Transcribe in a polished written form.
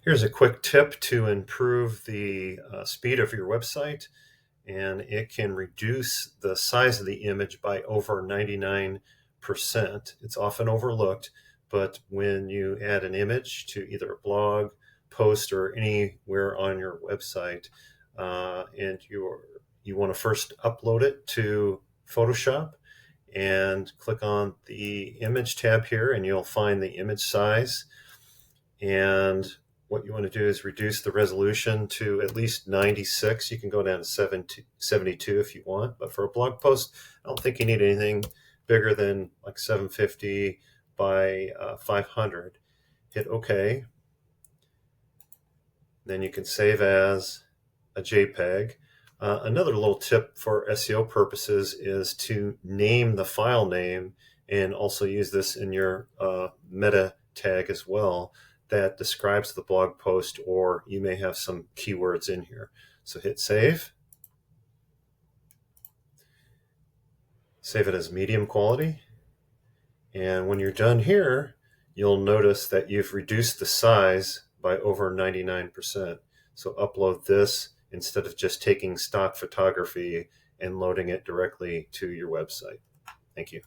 Here's a quick tip to improve the speed of your website, and it can reduce the size of the image by over 99%. It's often overlooked, but when you add an image to either a blog, post, or anywhere on your website, and you want to first upload it to Photoshop, and click on the image tab here, and you'll find the image size. And what you want to do is reduce the resolution to at least 96. You can go down to 72 if you want, but for a blog post, I don't think you need anything bigger than like 750 by 500. Hit OK. Then you can save as a JPEG. Another little tip for SEO purposes is to name the file name, and also use this in your meta tag as well that describes the blog post, or you may have some keywords in here. So hit save. Save it as medium quality. And when you're done here, you'll notice that you've reduced the size by over 99%. So upload this instead of just taking stock photography and loading it directly to your website. Thank you.